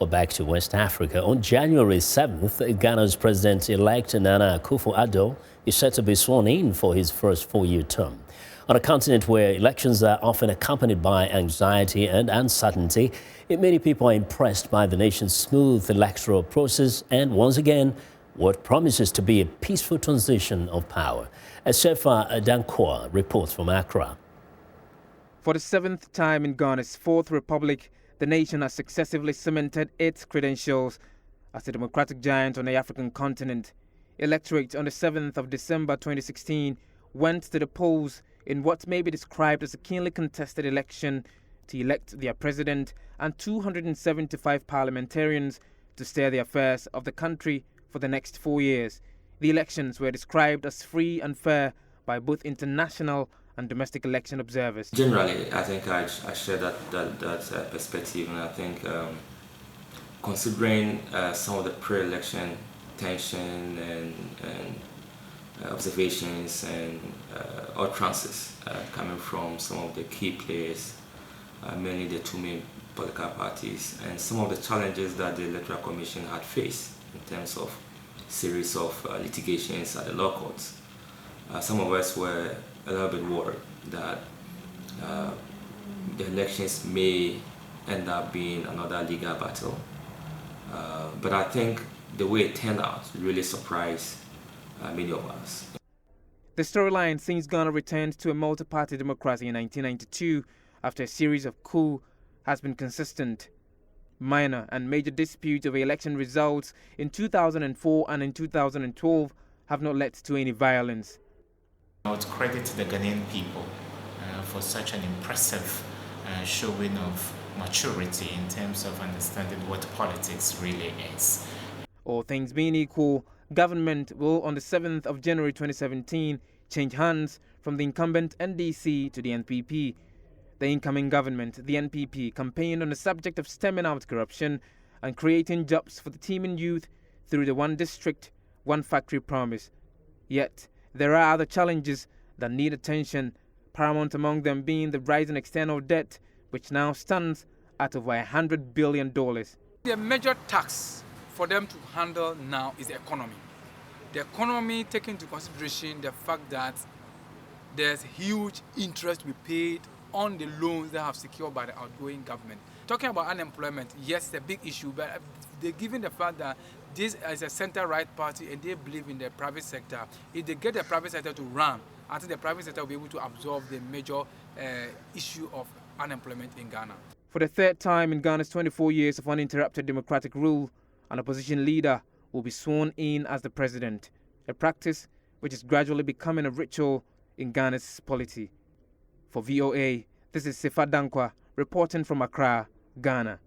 Well, back to West Africa. On January 7th, Ghana's President-elect Nana Akufo-Addo is set to be sworn in for his first four-year term. On a continent where elections are often accompanied by anxiety and uncertainty, many people are impressed by the nation's smooth electoral process and, once again, what promises to be a peaceful transition of power. Sefa Dankwa reports from Accra. For the seventh time in Ghana's fourth republic, the nation has successively cemented its credentials as a democratic giant on the African continent. Electorates on the 7th of December 2016 went to the polls in what may be described as a keenly contested election to elect their president and 275 parliamentarians to steer the affairs of the country for the next 4 years. The elections were described as free and fair by both international and domestic election observers. Generally, I think I share that perspective, and I think considering some of the pre-election tension and observations and utterances coming from some of the key players, mainly the two main political parties, and some of the challenges that the Electoral Commission had faced in terms of series of litigations at the law courts. Some of us were a little bit worried that the elections may end up being another legal battle. But I think the way it turned out really surprised many of us. The storyline since Ghana returned to a multi-party democracy in 1992 after a series of coups has been consistent. Minor and major disputes over election results in 2004 and in 2012 have not led to any violence. I would credit the Ghanaian people for such an impressive showing of maturity in terms of understanding what politics really is. All things being equal, government will on the 7th of January 2017 change hands from the incumbent NDC to the NPP. The incoming government, the NPP, campaigned on the subject of stemming out corruption and creating jobs for the teeming youth through the one district, one factory promise. Yet, there are other challenges that need attention, paramount among them being the rising external debt, which now stands at over $100 billion. The major tax for them to handle now is the economy. The economy taking into consideration the fact that there's huge interest to be paid on the loans that have secured by the outgoing government. Talking about unemployment, yes, it's a big issue, but given the fact that this is a center-right party and they believe in the private sector, if they get the private sector to run, I think the private sector will be able to absorb the major issue of unemployment in Ghana. For the third time in Ghana's 24 years of uninterrupted democratic rule, an opposition leader will be sworn in as the president, a practice which is gradually becoming a ritual in Ghana's polity. For VOA, this is Sefa Dankwa reporting from Accra, Ghana.